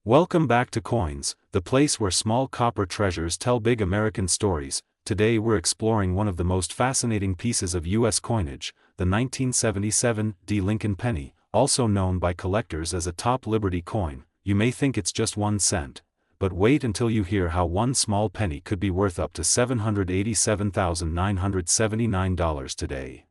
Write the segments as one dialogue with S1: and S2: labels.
S1: Welcome back to Coins, the place where small copper treasures tell big American stories. Today we're exploring one of the most fascinating pieces of U.S. coinage, the 1977 D. Lincoln penny, also known by collectors as a top Liberty coin. You may think it's just 1 cent. But wait until you hear how one small penny could be worth up to $787,979 today.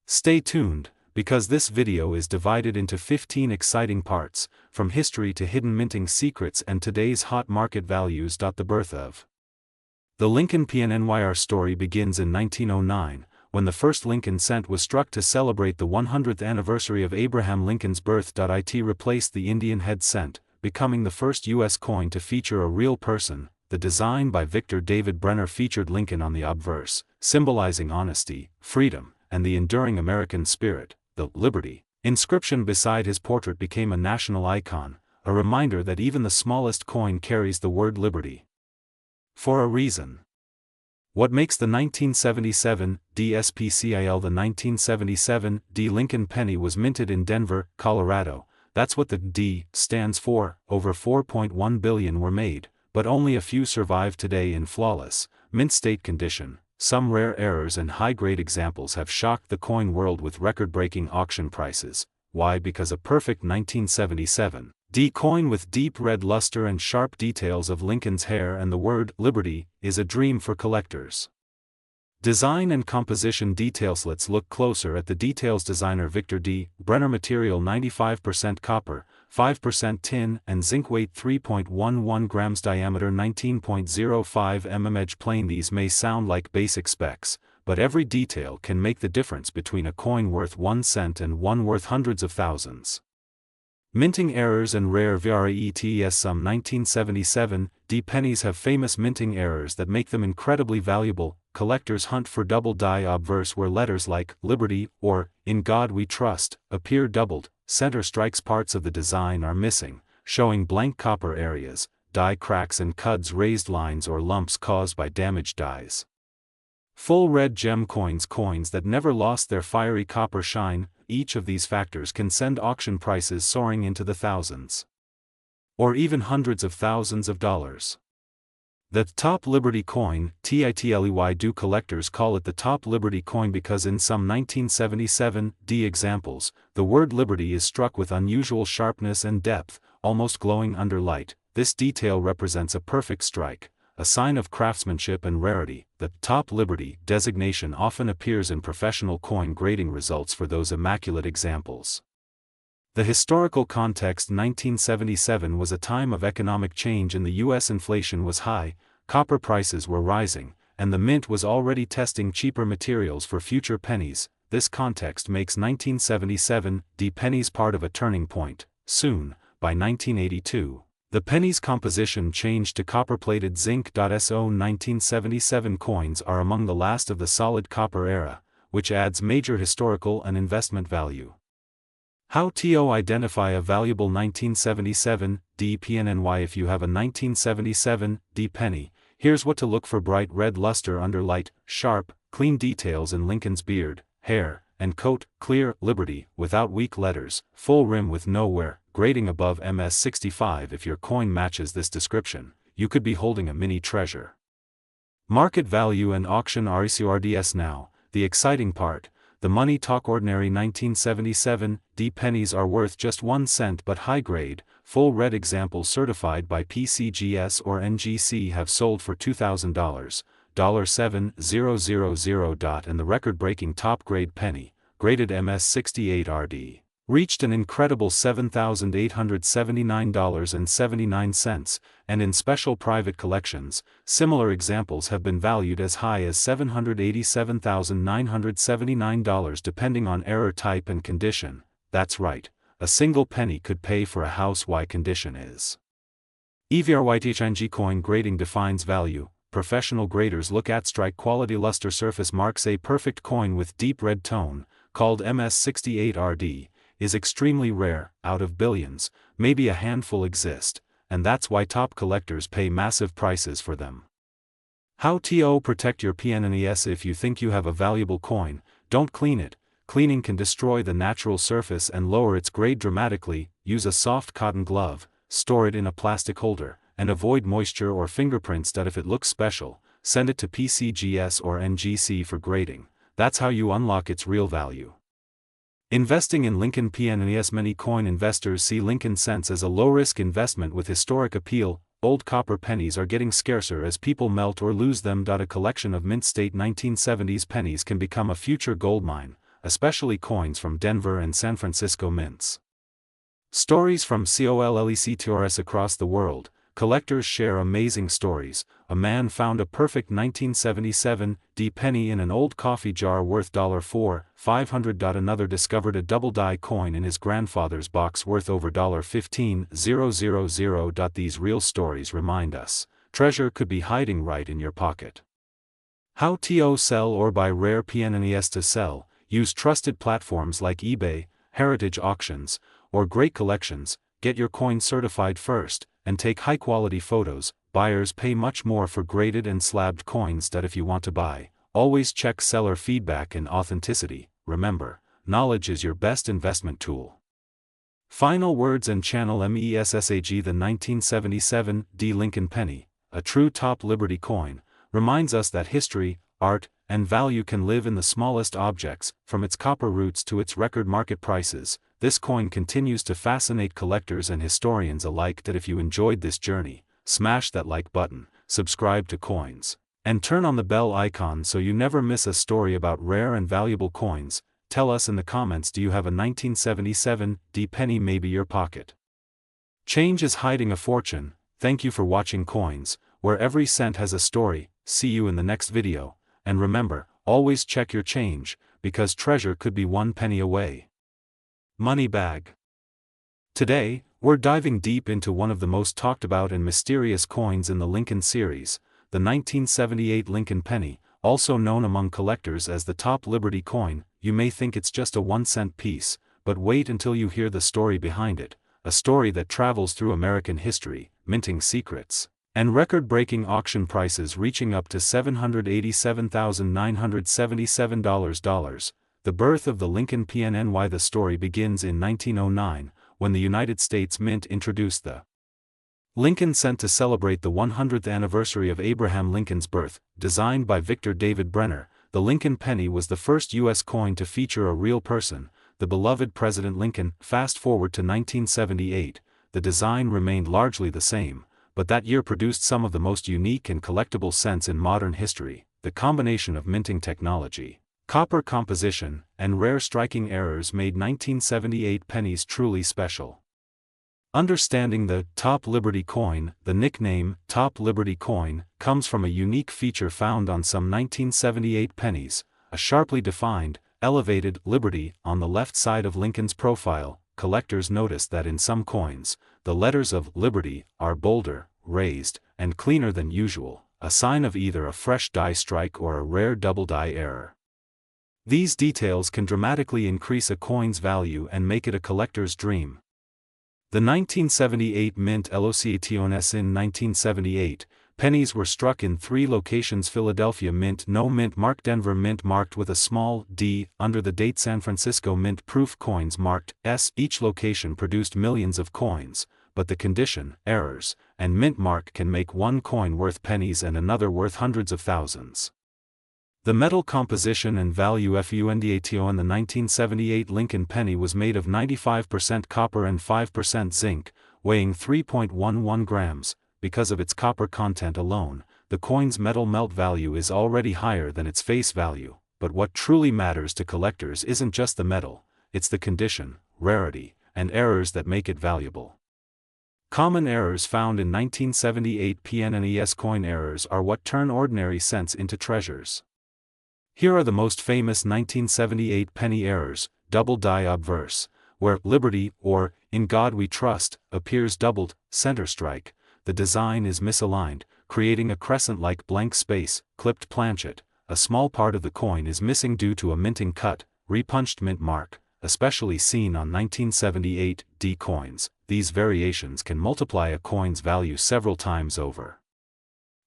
S1: Stay tuned, because this video is divided into 15 exciting parts, from history to hidden minting secrets and today's hot market values. The birth of the Lincoln PNNYR story begins in 1909, when the first Lincoln cent was struck to celebrate the 100th anniversary of Abraham Lincoln's birth. It replaced the Indian head cent, becoming the first U.S. coin to feature a real person. The design by Victor David Brenner featured Lincoln on the obverse, symbolizing honesty, freedom, and the enduring American spirit. The Liberty inscription beside his portrait became a national icon, a reminder that even the smallest coin carries the word liberty. For a reason. What makes the 1977 DSPCIL the 1977 D. Lincoln penny was minted in Denver, Colorado. That's what the D stands for. Over 4.1 billion were made, but only a few survive today in flawless, mint state condition. Some rare errors and high-grade examples have shocked the coin world with record-breaking auction prices. Why? Because a perfect 1977 D coin with deep red luster and sharp details of Lincoln's hair and the word Liberty is a dream for collectors. Design and composition details. Let's look closer at the details. Designer Victor D. Brenner. Material 95% copper, 5% tin and zinc. Weight 3.11 grams. Diameter 19.05 mm. Edge plane. These may sound like basic specs, but every detail can make the difference between a coin worth 1 cent and one worth hundreds of thousands. Minting errors and rare varieties. Some 1977 D pennies have famous minting errors that make them incredibly valuable. Collectors hunt for double die obverse where letters like Liberty or In God We Trust appear doubled. Center strikes. Parts of the design are missing, showing blank copper areas, die cracks and cuds. Raised lines or lumps caused by damaged dies. Full red gem coins. Coins that never lost their fiery copper shine. Each of these factors can send auction prices soaring into the thousands, or even hundreds of thousands of dollars. The top Liberty coin, TITLEY. Do collectors call it the top Liberty coin because in some 1977 D examples, the word Liberty is struck with unusual sharpness and depth, almost glowing under light. This detail represents a perfect strike, a sign of craftsmanship and rarity. The top Liberty designation often appears in professional coin grading results for those immaculate examples. The historical context. 1977 was a time of economic change in the U.S. Inflation was high, copper prices were rising, and the mint was already testing cheaper materials for future pennies. This context makes 1977 D pennies part of a turning point. Soon, by 1982, the penny's composition changed to copper-plated zinc. So 1977 coins are among the last of the solid copper era, which adds major historical and investment value. How to identify a valuable 1977 D PNNY. If you have a 1977 D penny, here's what to look for: bright red luster under light, sharp, clean details in Lincoln's beard, hair, and coat, clear Liberty without weak letters, full rim with no wear, grading above MS65. If your coin matches this description, you could be holding a mini treasure. Market value and auction records. Now, the exciting part. The money talk. Ordinary 1977 D pennies are worth just 1 cent, but high-grade, full red examples certified by PCGS or NGC have sold for $2,000, $7,000. And the record-breaking top-grade penny, graded MS68RD, reached an incredible $7,879.79, and in special private collections, similar examples have been valued as high as $787,979 depending on error type and condition. That's right, a single penny could pay for a house. Why? Condition is EVRYTHNG. Coin grading defines value. Professional graders look at strike quality. Luster surface marks. A perfect coin with deep red tone, called MS68RD, is extremely rare. Out of billions, maybe a handful exist, and that's why top collectors pay massive prices for them. How to protect your PNNES. If you think you have a valuable coin, don't clean it. Cleaning can destroy the natural surface and lower its grade dramatically. Use a soft cotton glove, store it in a plastic holder, and avoid moisture or fingerprints. That if it looks special, send it to PCGS or NGC for grading. That's how you unlock its real value. Investing in Lincoln PNES. Many coin investors see Lincoln cents as a low-risk investment with historic appeal. Old copper pennies are getting scarcer as people melt or lose them. A collection of mint-state 1970s pennies can become a future goldmine, especially coins from Denver and San Francisco mints. Stories from collectors across the world. Collectors share amazing stories. A man found a perfect 1977 penny in an old coffee jar worth $4,500. Another discovered a double-die coin in his grandfather's box worth over $15,000. These real stories remind us, treasure could be hiding right in your pocket. How to sell or buy rare PNES. To sell, use trusted platforms like eBay, heritage auctions, or great collections. Get your coin certified first, and take high-quality photos. Buyers pay much more for graded and slabbed coins. If you want to buy, always check seller feedback and authenticity. Remember, knowledge is your best investment tool. Final words and channel MESSAG. The 1977 Lincoln penny, a true top Liberty coin, reminds us that history, art, and value can live in the smallest objects. From its copper roots to its record market prices, this coin continues to fascinate collectors and historians alike. If you enjoyed this journey, smash that like button, subscribe to Coins, and turn on the bell icon so you never miss a story about rare and valuable coins. Tell us in the comments, do you have a 1977 penny? Maybe your pocket change is hiding a fortune. Thank you for watching Coins, where every cent has a story. See you in the next video, and remember, always check your change, because treasure could be 1 penny away. Money bag. Today, we're diving deep into one of the most talked about and mysterious coins in the Lincoln series, the 1978 Lincoln penny, also known among collectors as the top Liberty coin. You may think it's just a 1-cent piece, but wait until you hear the story behind it, a story that travels through American history, minting secrets, and record-breaking auction prices reaching up to $787,977. The birth of the Lincoln PNNY. The story begins in 1909, when the United States Mint introduced the Lincoln cent to celebrate the 100th anniversary of Abraham Lincoln's birth. Designed by Victor David Brenner, the Lincoln penny was the first U.S. coin to feature a real person, the beloved President Lincoln. Fast forward to 1978, the design remained largely the same, but that year produced some of the most unique and collectible cents in modern history. The combination of minting technology, copper composition, and rare striking errors made 1978 pennies truly special. Understanding the top Liberty coin. The nickname top Liberty coin comes from a unique feature found on some 1978 pennies, a sharply defined, elevated Liberty on the left side of Lincoln's profile. Collectors noticed that in some coins, the letters of Liberty are bolder, raised, and cleaner than usual, a sign of either a fresh die strike or a rare double die error. These details can dramatically increase a coin's value and make it a collector's dream. The 1978 mint LOCATIONS. In 1978, pennies were struck in 3 locations: Philadelphia Mint, no mint mark; Denver Mint marked with a small d under the date; San Francisco Mint proof coins marked S. Each location produced millions of coins, but the condition, errors, and mint mark can make one coin worth pennies and another worth hundreds of thousands. The metal composition and value. FUNDATO. In the 1978 Lincoln penny was made of 95% copper and 5% zinc, weighing 3.11 grams. Because of its copper content alone, the coin's metal melt value is already higher than its face value. But what truly matters to collectors isn't just the metal, it's the condition, rarity, and errors that make it valuable. Common errors found in 1978 PNNES coin. Errors are what turn ordinary cents into treasures. Here are the most famous 1978 penny errors. Double die obverse, where Liberty, or In God We Trust, appears doubled. Center strike, the design is misaligned, creating a crescent-like blank space. Clipped planchet, a small part of the coin is missing due to a minting cut. Repunched mint mark, especially seen on 1978 coins. These variations can multiply a coin's value several times over.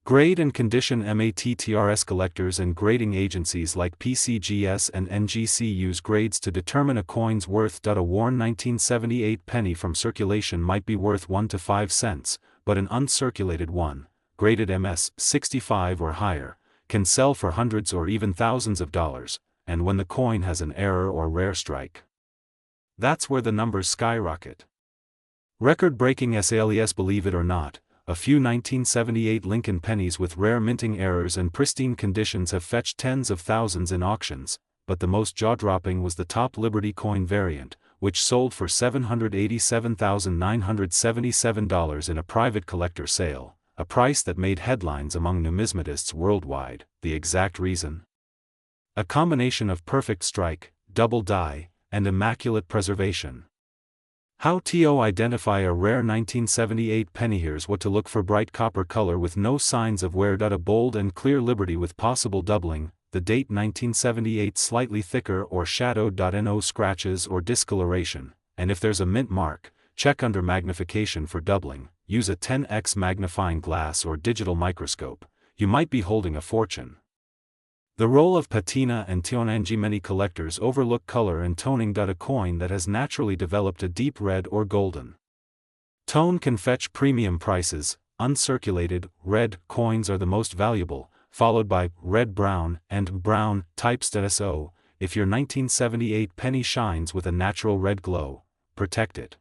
S1: Grade and condition. MATTRS collectors and grading agencies like PCGS and NGC use grades to determine a coin's worth. A worn 1978 penny from circulation might be worth 1 to 5 cents, but an uncirculated one, graded MS 65 or higher, can sell for hundreds or even thousands of dollars, and when the coin has an error or rare strike, that's where the numbers skyrocket. Record-breaking sales. Believe it or not, a few 1978 Lincoln pennies with rare minting errors and pristine conditions have fetched tens of thousands in auctions, but the most jaw-dropping was the top Liberty coin variant, which sold for $787,977 in a private collector sale, a price that made headlines among numismatists worldwide. The exact reason? A combination of perfect strike, double die, and immaculate preservation. How to identify a rare 1978 penny. Here's what to look for: bright copper color with no signs of wear. A bold and clear Liberty with possible doubling, the date 1978 slightly thicker or shadowed. No scratches or discoloration, and if there's a mint mark, check under magnification for doubling. Use a 10x magnifying glass or digital microscope. You might be holding a fortune. The role of patina and tonangi. Many collectors overlook color and toning. A coin that has naturally developed a deep red or golden tone can fetch premium prices. Uncirculated, red coins are the most valuable, followed by red-brown and brown types. So, if your 1978 penny shines with a natural red glow, protect it.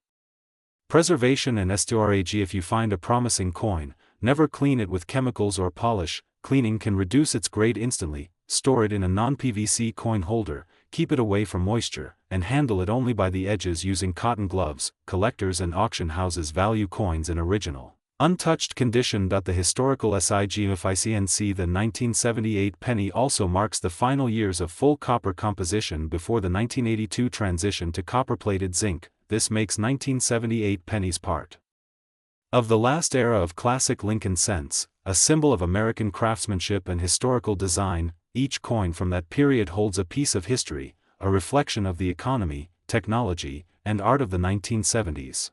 S1: Preservation and storage. If you find a promising coin, never clean it with chemicals or polish. Cleaning can reduce its grade instantly. Store it in a non-PVC coin holder, keep it away from moisture, and handle it only by the edges using cotton gloves. Collectors and auction houses value coins in original, untouched condition. The historical significance. The 1978 penny also marks the final years of full copper composition before the 1982 transition to copper-plated zinc. This makes 1978 pennies part of the last era of classic Lincoln cents, a symbol of American craftsmanship and historical design. Each coin from that period holds a piece of history, a reflection of the economy, technology, and art of the 1970s.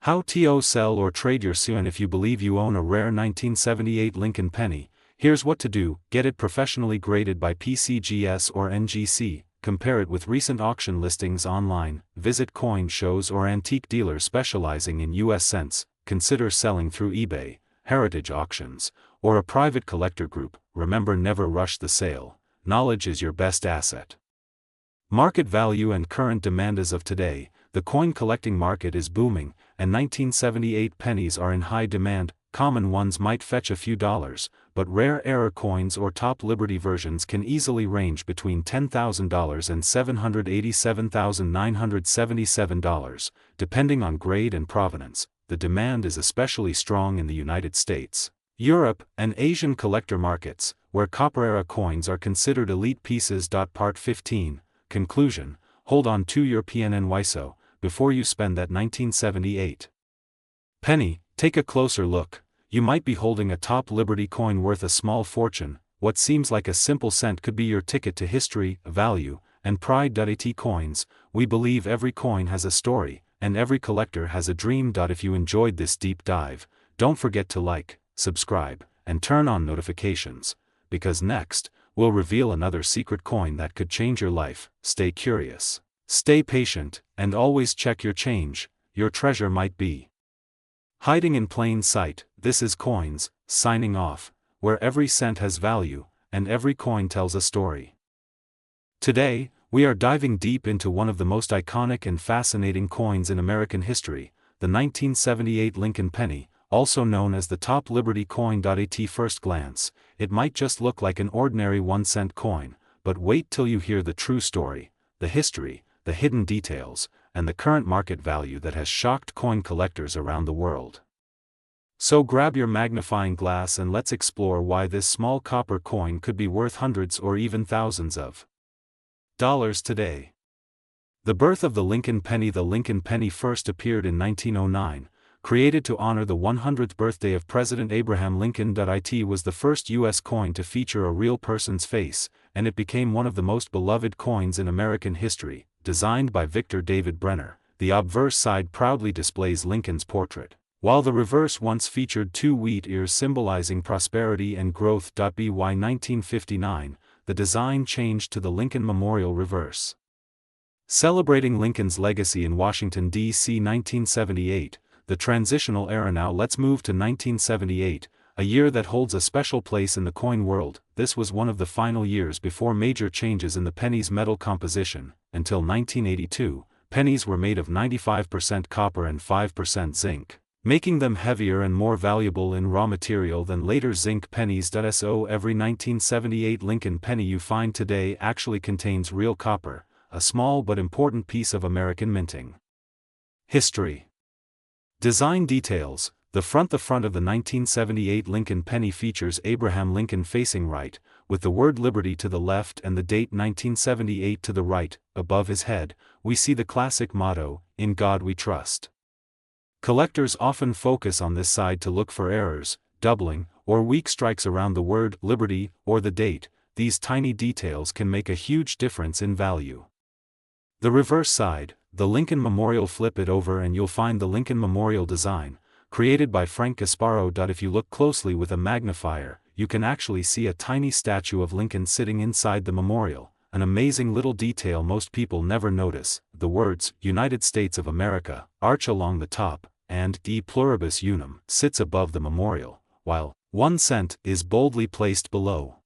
S1: How to sell or trade your coin. If you believe you own a rare 1978 Lincoln penny, here's what to do: get it professionally graded by PCGS or NGC, compare it with recent auction listings online, visit coin shows or antique dealers specializing in U.S. cents, consider selling through eBay, heritage auctions, or a private collector group. Remember, never rush the sale. Knowledge is your best asset. Market value and current demand. As of today, the coin collecting market is booming, and 1978 pennies are in high demand. Common ones might fetch a few dollars, but rare error coins or top Liberty versions can easily range between $10,000 and $787,977, depending on grade and provenance. The demand is especially strong in the United States, Europe, and Asian collector markets, where copper-era coins are considered elite pieces. Part 15. Conclusion: hold on to your PNNYSO before you spend that 1978 penny. Take a closer look. You might be holding a top Liberty coin worth a small fortune. What seems like a simple cent could be your ticket to history, value, and pride. At Coins, we believe every coin has a story, and every collector has a dream. If you enjoyed this deep dive, don't forget to like, subscribe, and turn on notifications, because next, we'll reveal another secret coin that could change your life. Stay curious, stay patient, and always check your change. Your treasure might be hiding in plain sight. This is Coins, signing off, where every cent has value, and every coin tells a story. Today, we are diving deep into one of the most iconic and fascinating coins in American history, the 1978 Lincoln penny, also known as the top Liberty coin. At first glance, it might just look like an ordinary 1-cent coin, but wait till you hear the true story, the history, the hidden details, and the current market value that has shocked coin collectors around the world. So grab your magnifying glass and let's explore why this small copper coin could be worth hundreds or even thousands of dollars today. The birth of the Lincoln penny. The Lincoln penny first appeared in 1909, created to honor the 100th birthday of President Abraham Lincoln. It was the first U.S. coin to feature a real person's face, and it became one of the most beloved coins in American history. Designed by Victor David Brenner, the obverse side proudly displays Lincoln's portrait. While the reverse once featured two wheat ears symbolizing prosperity and growth. By 1959, the design changed to the Lincoln Memorial reverse. Celebrating Lincoln's legacy in Washington, D.C. 1978, the transitional era. Now let's move to 1978, a year that holds a special place in the coin world. This was one of the final years before major changes in the penny's metal composition. Until 1982, pennies were made of 95% copper and 5% zinc, making them heavier and more valuable in raw material than later zinc pennies. So every 1978 Lincoln penny you find today actually contains real copper, a small but important piece of American minting history. Design details. The front of the 1978 Lincoln penny features Abraham Lincoln facing right, with the word Liberty to the left and the date 1978 to the right. Above his head, we see the classic motto, "In God We Trust." Collectors often focus on this side to look for errors, doubling, or weak strikes around the word Liberty or the date. These tiny details can make a huge difference in value. The reverse side, the Lincoln Memorial. Flip it over and you'll find the Lincoln Memorial design, created by Frank Gasparo. If you look closely with a magnifier, you can actually see a tiny statue of Lincoln sitting inside the memorial, an amazing little detail most people never notice. The words, United States of America, arch along the top, and De Pluribus Unum sits above the memorial, while 1 cent is boldly placed below.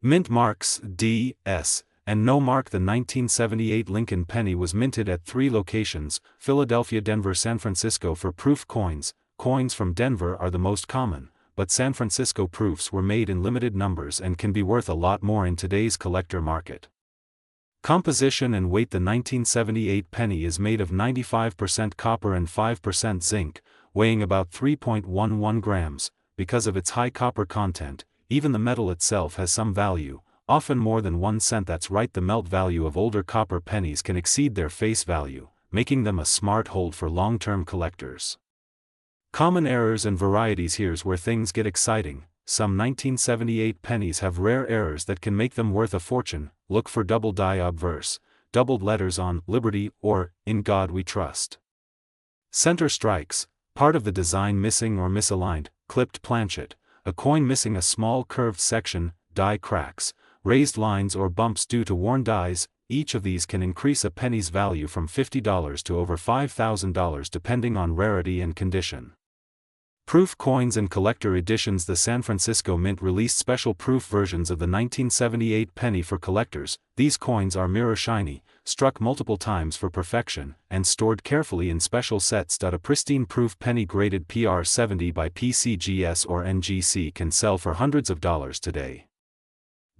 S1: Mint marks D, S, and no mark. The 1978 Lincoln penny was minted at 3 locations, Philadelphia, Denver, San Francisco. For proof coins, coins from Denver are the most common, but San Francisco proofs were made in limited numbers and can be worth a lot more in today's collector market. Composition and weight. The 1978 penny is made of 95% copper and 5% zinc, weighing about 3.11 grams. Because of its high copper content, even the metal itself has some value, often more than 1 cent. That's right, the melt value of older copper pennies can exceed their face value, making them a smart hold for long-term collectors. Common errors and varieties. Here's where things get exciting. Some 1978 pennies have rare errors that can make them worth a fortune. Look for double die obverse, doubled letters on Liberty or In God We Trust. Center strikes, part of the design missing or misaligned. Clipped planchet, a coin missing a small curved section. Die cracks, raised lines or bumps due to worn dies. Each of these can increase a penny's value from $50 to over $5,000 depending on rarity and condition. Proof coins and collector editions. The San Francisco Mint released special proof versions of the 1978 penny for collectors. These coins are mirror shiny, struck multiple times for perfection, and stored carefully in special sets. A pristine proof penny graded PR70 by PCGS or NGC can sell for hundreds of dollars today.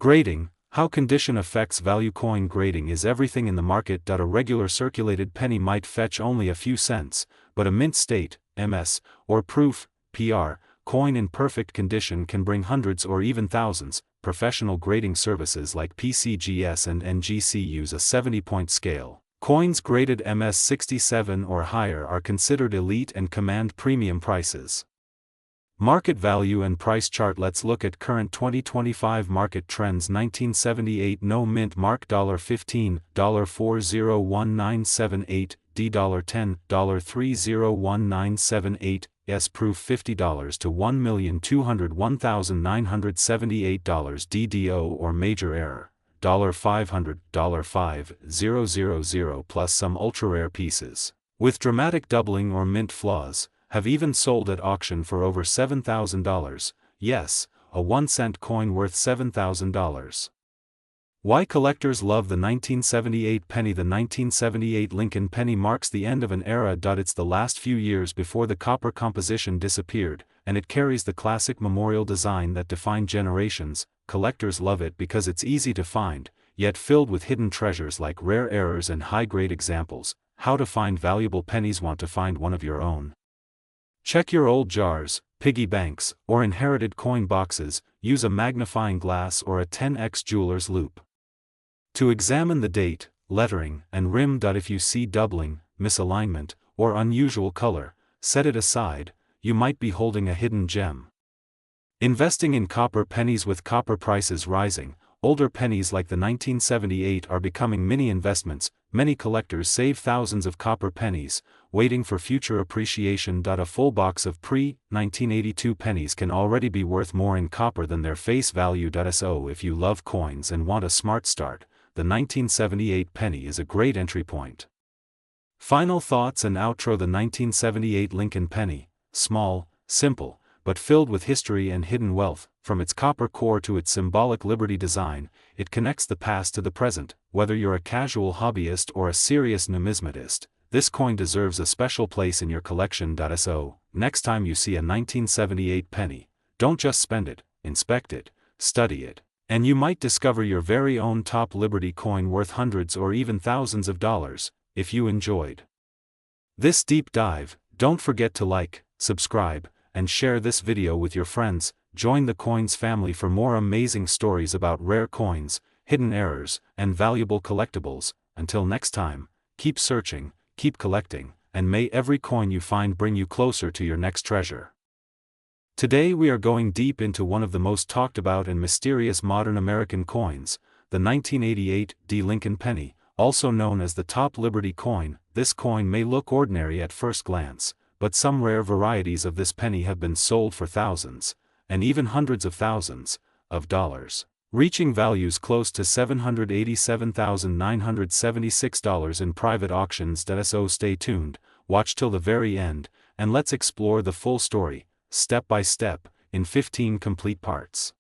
S1: Grading. How condition affects value. Coin grading is everything in the market. A regular circulated penny might fetch only a few cents, but a mint state, MS, or proof, PR, coin in perfect condition can bring hundreds or even thousands. Professional grading services like PCGS and NGC use a 70-point scale. Coins graded MS 67 or higher are considered elite and command premium prices. Market value and price chart. Let's look at current 2025 market trends. 1978 no mint mark $15, $401978, D $10, $301978, S proof $50 to $1,201,978, DDO or major error, $500, $5,000 plus some ultra-rare pieces, with dramatic doubling or mint flaws, have even sold at auction for over $7,000, yes, a 1-cent coin worth $7,000. Why collectors love the 1978 penny. The 1978 Lincoln penny marks the end of an era. It's the last few years before the copper composition disappeared, and it carries the classic memorial design that defined generations. Collectors love it because it's easy to find, yet filled with hidden treasures like rare errors and high-grade examples. How to find valuable pennies. Want to find one of your own? Check your old jars, piggy banks, or inherited coin boxes. Use a magnifying glass or a 10x jeweler's loupe to examine the date, lettering, and rim. If you see doubling, misalignment, or unusual color, set it aside. You might be holding a hidden gem. Investing in copper pennies. With copper prices rising, older pennies like the 1978 are becoming mini investments. Many collectors save thousands of copper pennies, waiting for future appreciation. A full box of pre-1982 pennies can already be worth more in copper than their face value. So if you love coins and want a smart start, the 1978 penny is a great entry point. Final thoughts and outro. The 1978 Lincoln penny, small, simple, but filled with history and hidden wealth. From its copper core to its symbolic Liberty design, it connects the past to the present. Whether you're a casual hobbyist or a serious numismatist, this coin deserves a special place in your collection. So, next time you see a 1978 penny, don't just spend it, inspect it, study it, and you might discover your very own top Liberty coin worth hundreds or even thousands of dollars. If you enjoyed this deep dive, don't forget to like, subscribe, and share this video with your friends. Join the Coins family for more amazing stories about rare coins, hidden errors, and valuable collectibles. Until next time, keep searching, keep collecting, and may every coin you find bring you closer to your next treasure. Today we are going deep into one of the most talked about and mysterious modern American coins, the 1988 Lincoln penny, also known as the top Liberty coin. This coin may look ordinary at first glance, but some rare varieties of this penny have been sold for thousands, and even hundreds of thousands, of dollars, reaching values close to $787,976 in private auctions. So stay tuned, watch till the very end, and let's explore the full story, step by step, in 15 complete parts.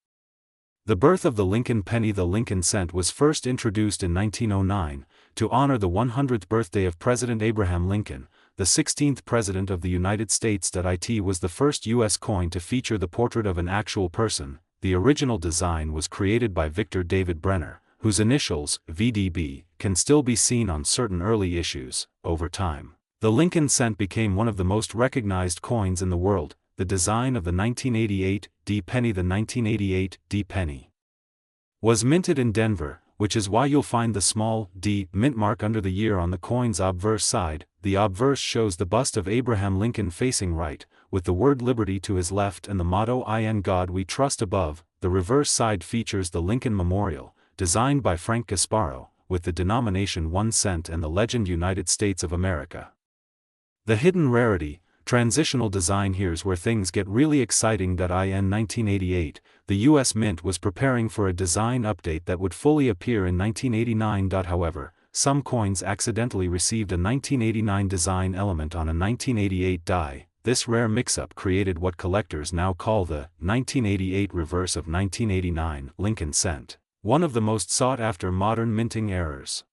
S1: The birth of the Lincoln penny. The Lincoln cent was first introduced in 1909, to honor the 100th birthday of President Abraham Lincoln, the 16th President of the United States. It was the first U.S. coin to feature the portrait of an actual person. The original design was created by Victor David Brenner, whose initials, VDB, can still be seen on certain early issues. Over time, the Lincoln cent became one of the most recognized coins in the world. The design of the 1988 penny. The 1988 penny was minted in Denver, which is why you'll find the small d mint mark under the year on the coin's obverse side. The obverse shows the bust of Abraham Lincoln facing right, with the word Liberty to his left and the motto "In God We Trust" above. The reverse side features the Lincoln Memorial, designed by Frank Gasparo, with the denomination 1 cent and the legend United States of America. The hidden rarity, transitional design. Here's where things get really exciting. In 1988, the U.S. Mint was preparing for a design update that would fully appear in 1989. However, some coins accidentally received a 1989 design element on a 1988 die. This rare mix-up created what collectors now call the 1988 reverse of 1989 Lincoln cent, one of the most sought-after modern minting errors.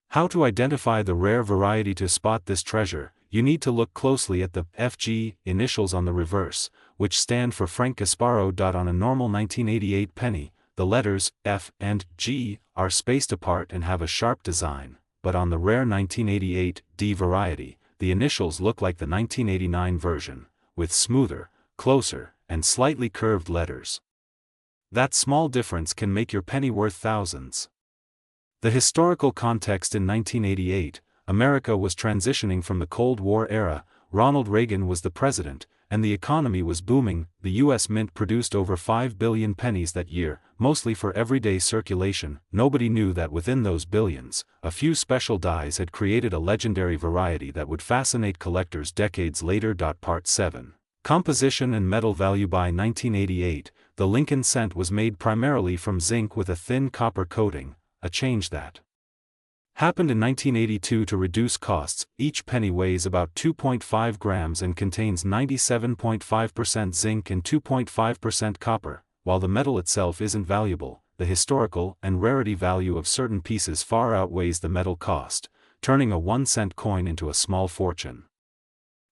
S1: How to identify the rare variety? To spot this treasure, you need to look closely at the FG initials on the reverse, which stand for Frank Gasparo. On a normal 1988 penny, the letters F and G are spaced apart and have a sharp design, but on the rare 1988 variety, the initials look like the 1989 version, with smoother, closer, and slightly curved letters. That small difference can make your penny worth thousands. The historical context: in 1988, America was transitioning from the Cold War era. Ronald Reagan was the president, and the economy was booming. The U.S. Mint produced over 5 billion pennies that year, mostly for everyday circulation. Nobody knew that within those billions, a few special dies had created a legendary variety that would fascinate collectors decades later. Part 7. Composition and metal value. By 1988, the Lincoln cent was made primarily from zinc with a thin copper coating, a change that happened in 1982 to reduce costs. Each penny weighs about 2.5 grams and contains 97.5% zinc and 2.5% copper. While the metal itself isn't valuable, the historical and rarity value of certain pieces far outweighs the metal cost, turning a 1-cent coin into a small fortune.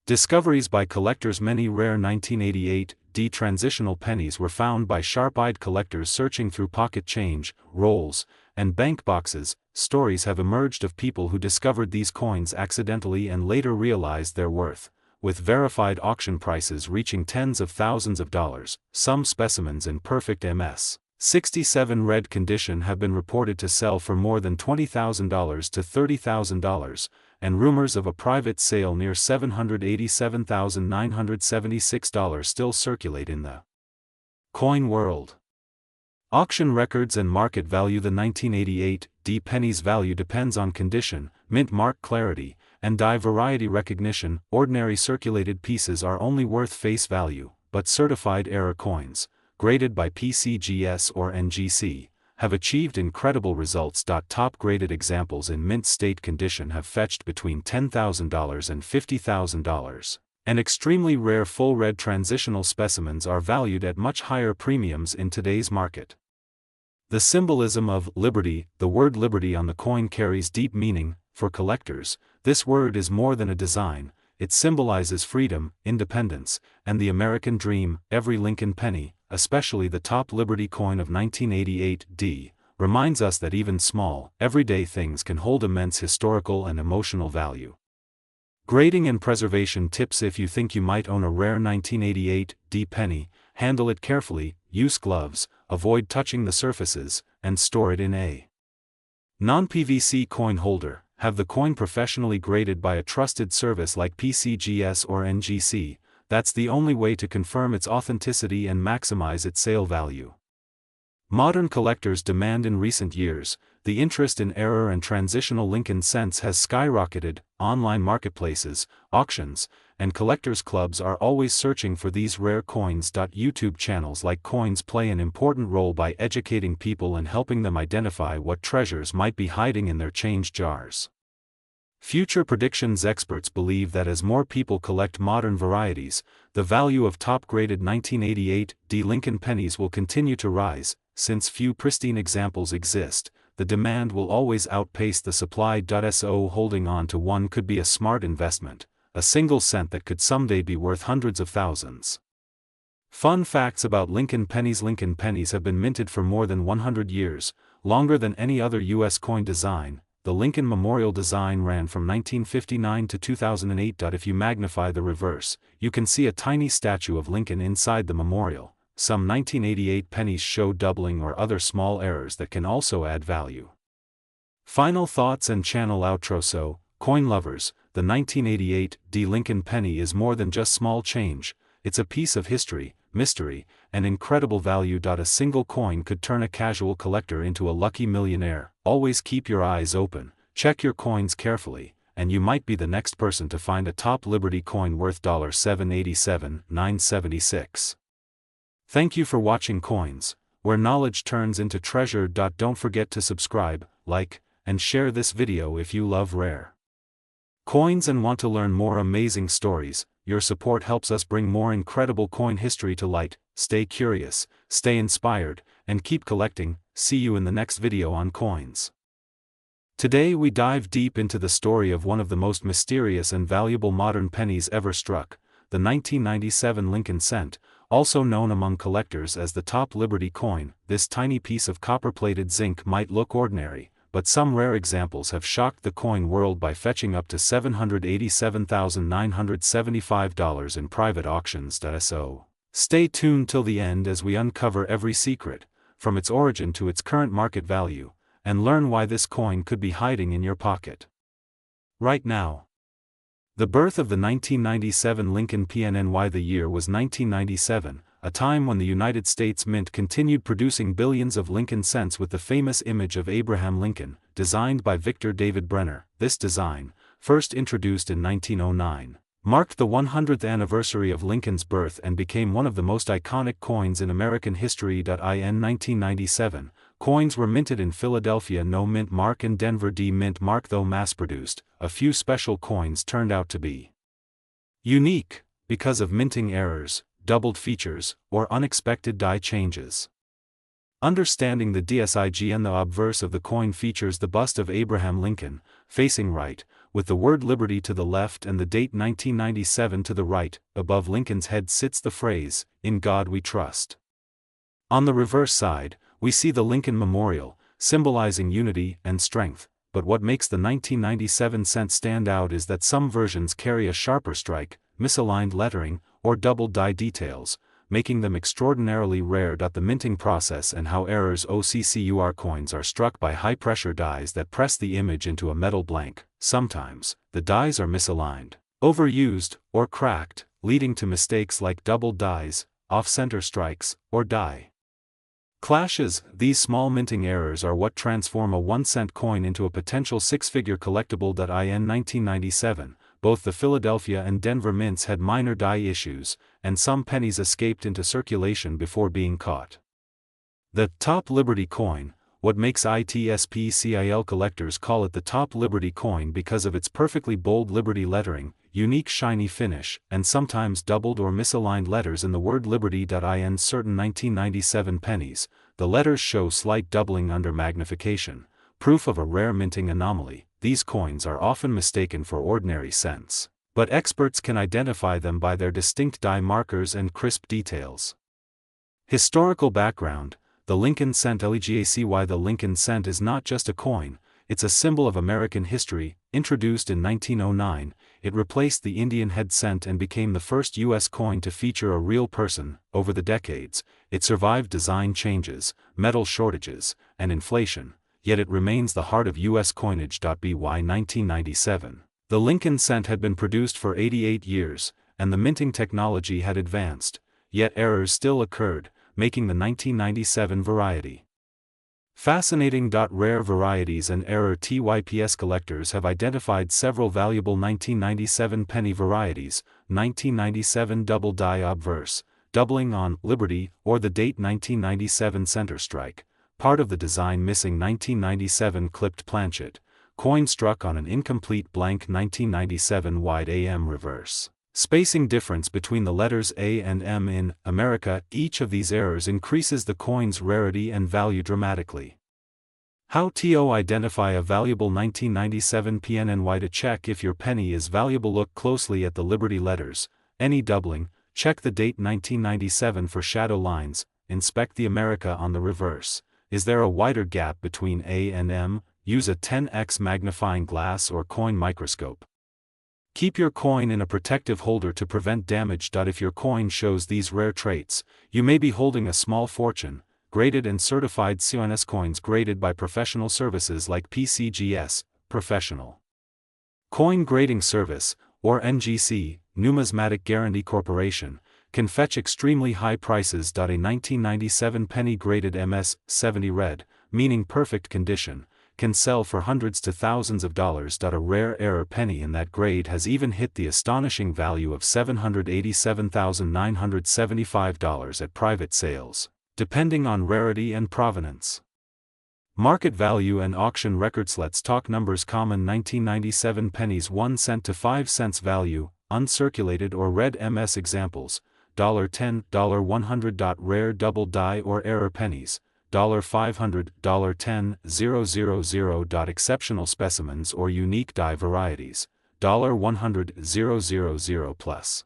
S1: Discoveries by collectors. Many rare 1988 transitional pennies were found by sharp-eyed collectors searching through pocket change, rolls, and bank boxes. Stories have emerged of people who discovered these coins accidentally and later realized their worth, with verified auction prices reaching tens of thousands of dollars. Some specimens in perfect MS.67 red condition have been reported to sell for more than $20,000 to $30,000, and rumors of a private sale near $787,976 still circulate in the coin world. Auction records and market value. The 1988 D penny's value depends on condition, mint mark clarity, and die variety recognition. Ordinary circulated pieces are only worth face value, but certified error coins, graded by PCGS or NGC, have achieved incredible results. Top graded examples in mint state condition have fetched between $10,000 and $50,000. And extremely rare full red transitional specimens are valued at much higher premiums in today's market. The symbolism of liberty. The word liberty on the coin carries deep meaning. For collectors, this word is more than a design, it symbolizes freedom, independence, and the American dream. Every Lincoln penny, especially the top Liberty coin of 1988 D, reminds us that even small, everyday things can hold immense historical and emotional value. Grading and preservation tips. If you think you might own a rare 1988 D penny, handle it carefully, use gloves, avoid touching the surfaces, and store it in a non-PVC coin holder. Have the coin professionally graded by a trusted service like PCGS or NGC. That's the only way to confirm its authenticity and maximize its sale value. Modern collectors demand. In recent years, the interest in error and transitional Lincoln cents has skyrocketed. Online marketplaces, auctions, and collectors' clubs are always searching for these rare coins. YouTube channels like Coins play an important role by educating people and helping them identify what treasures might be hiding in their change jars. Future predictions. Experts believe that as more people collect modern varieties, the value of top-graded 1988 D Lincoln pennies will continue to rise. Since few pristine examples exist, the demand will always outpace the supply. So holding on to one could be a smart investment, a single cent that could someday be worth hundreds of thousands. Fun facts about Lincoln pennies. Lincoln pennies have been minted for more than 100 years, longer than any other U.S. coin design. The Lincoln Memorial design ran from 1959 to 2008. If you magnify the reverse, you can see a tiny statue of Lincoln inside the memorial. Some 1988 pennies show doubling or other small errors that can also add value. Final thoughts and channel outro. So, coin lovers, the 1988 D Lincoln penny is more than just small change, it's a piece of history, mystery, and incredible value. A single coin could turn a casual collector into a lucky millionaire. Always keep your eyes open, check your coins carefully, and you might be the next person to find a top Liberty coin worth $787,976. Thank you for watching Coins, where knowledge turns into treasure. Don't forget to subscribe, like, and share this video if you love rare coins and want to learn more amazing stories. Your support helps us bring more incredible coin history to light. Stay curious, stay inspired, and keep collecting. See you in the next video on coins. Today we dive deep into the story of one of the most mysterious and valuable modern pennies ever struck, the 1997 Lincoln cent, also known among collectors as the top Liberty coin. This tiny piece of copper-plated zinc might look ordinary, but some rare examples have shocked the coin world by fetching up to $787,975 in private auctions. So, stay tuned till the end as we uncover every secret, from its origin to its current market value, and learn why this coin could be hiding in your pocket right now. The birth of the 1997 Lincoln PNNY. The year was 1997, a time when the United States Mint continued producing billions of Lincoln cents with the famous image of Abraham Lincoln, designed by Victor David Brenner. This design, first introduced in 1909, marked the 100th anniversary of Lincoln's birth and became one of the most iconic coins in American history. In 1997, coins were minted in Philadelphia No mint mark and Denver D mint mark. Though mass-produced, a few special coins turned out to be unique because of minting errors, doubled features, or unexpected die changes. Understanding the DSIGN. The obverse of the coin features the bust of Abraham Lincoln, facing right, with the word Liberty to the left and the date 1997 to the right. Above Lincoln's head sits the phrase, "In God We Trust." On the reverse side, we see the Lincoln Memorial, symbolizing unity and strength. But what makes the 1997 cent stand out is that some versions carry a sharper strike, misaligned lettering, or double die details, making them extraordinarily rare. The minting process and how errors. OCCUR coins are struck by high-pressure dies that press the image into a metal blank. Sometimes, the dies are misaligned, overused, or cracked, leading to mistakes like double dies, off-center strikes, or die Clashes. These small minting errors are what transform a 1-cent coin into a potential six-figure collectible. In 1997, both the Philadelphia and Denver mints had minor die issues, and some pennies escaped into circulation before being caught. The Top Liberty coin. What makes ITSPCIL collectors call it the Top Liberty coin because of its perfectly bold Liberty lettering, unique shiny finish, and sometimes doubled or misaligned letters in the word Liberty. In certain 1997 pennies, the letters show slight doubling under magnification, proof of a rare minting anomaly. These coins are often mistaken for ordinary cents, but experts can identify them by their distinct die markers and crisp details. Historical background. The Lincoln cent. LEGACY. The Lincoln cent is not just a coin, it's a symbol of American history. Introduced in 1909, it replaced the Indian head cent and became the first U.S. coin to feature a real person. Over the decades, it survived design changes, metal shortages, and inflation, yet it remains the heart of U.S. coinage. By 1997, the Lincoln cent had been produced for 88 years, and the minting technology had advanced, yet errors still occurred, making the 1997 variety fascinating. Rare varieties and error. TYPS collectors have identified several valuable 1997 penny varieties. 1997 double die obverse, doubling on Liberty or the date 1997 center strike, part of the design missing 1997 clipped planchet, coin struck on an incomplete blank 1997 wide AM reverse. Spacing difference between the letters A and M in America. Each of these errors increases the coin's rarity and value dramatically. How to identify a valuable 1997 PNNY. To check if your penny is valuable, look closely at the Liberty letters. Any doubling, check the date 1997 for shadow lines. Inspect the America on the reverse. Is there a wider gap between A and M? Use a 10x magnifying glass or coin microscope. Keep your coin in a protective holder to prevent damage. If your coin shows these rare traits, you may be holding a small fortune. Graded and certified CONS coins graded by professional services like PCGS, Professional Coin Grading Service, or NGC, Numismatic Guarantee Corporation, can fetch extremely high prices. A 1997 penny graded MS-70 red, meaning perfect condition, can sell for hundreds to thousands of dollars. A rare error penny in that grade has even hit the astonishing value of $787,975 at private sales, depending on rarity and provenance. Market value and auction records. Let's talk numbers. Common 1997 pennies 1 cent to 5 cents value, uncirculated or red MS examples, $10, $100. Rare double die or error pennies, $500, $10, 000. Exceptional specimens or unique die varieties, $100, 000 plus.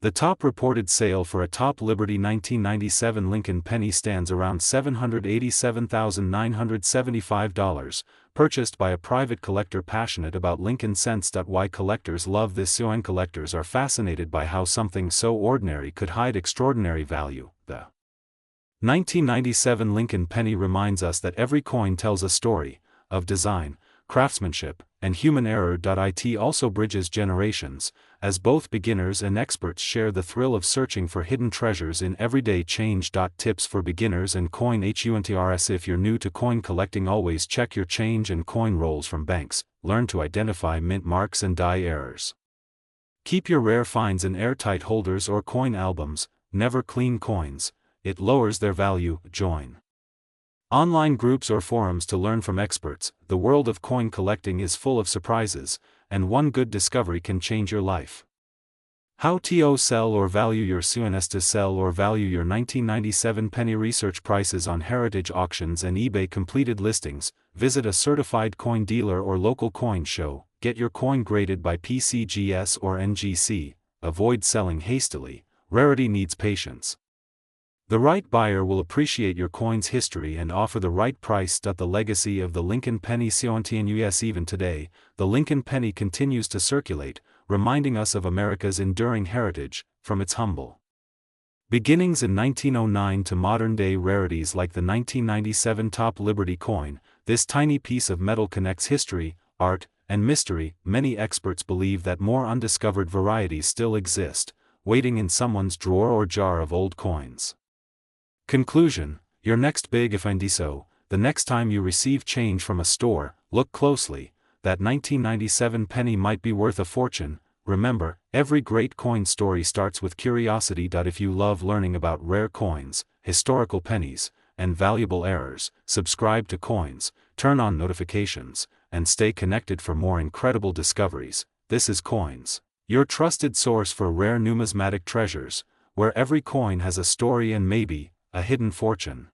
S1: The top reported sale for a Top Liberty 1997 Lincoln penny stands around $787,975, purchased by a private collector passionate about Lincoln cents. Why collectors love this coin? Collectors are fascinated by how something so ordinary could hide extraordinary value. The 1997 Lincoln penny reminds us that every coin tells a story of design, craftsmanship, and human error. It also bridges generations, as both beginners and experts share the thrill of searching for hidden treasures in everyday change. Tips for beginners and coin hunters. If you're new to coin collecting, always check your change and coin rolls from banks. Learn to identify mint marks and die errors. Keep your rare finds in airtight holders or coin albums. Never clean coins, it lowers their value. Join online groups or forums to learn from experts. The world of coin collecting is full of surprises, and one good discovery can change your life. How to sell or value your CONS. To sell or value your 1997 penny, research prices on heritage auctions and eBay. Completed listings. Visit a certified coin dealer or local coin show. Get your coin graded by PCGS or NGC. Avoid selling hastily. Rarity needs patience. The right buyer will appreciate your coin's history and offer the right price. The legacy of the Lincoln penny continues even today. The Lincoln penny continues to circulate, reminding us of America's enduring heritage, from its humble beginnings in 1909 to modern-day rarities like the 1997 Top Liberty coin. This tiny piece of metal connects history, art, and mystery. Many experts believe that more undiscovered varieties still exist, waiting in someone's drawer or jar of old coins. Conclusion: Your next big efendiso, the next time you receive change from a store, look closely. That 1997 penny might be worth a fortune. Remember, every great coin story starts with curiosity. If you love learning about rare coins, historical pennies, and valuable errors, subscribe to Coins, turn on notifications, and stay connected for more incredible discoveries. This is Coins, your trusted source for rare numismatic treasures, where every coin has a story and maybe a hidden fortune.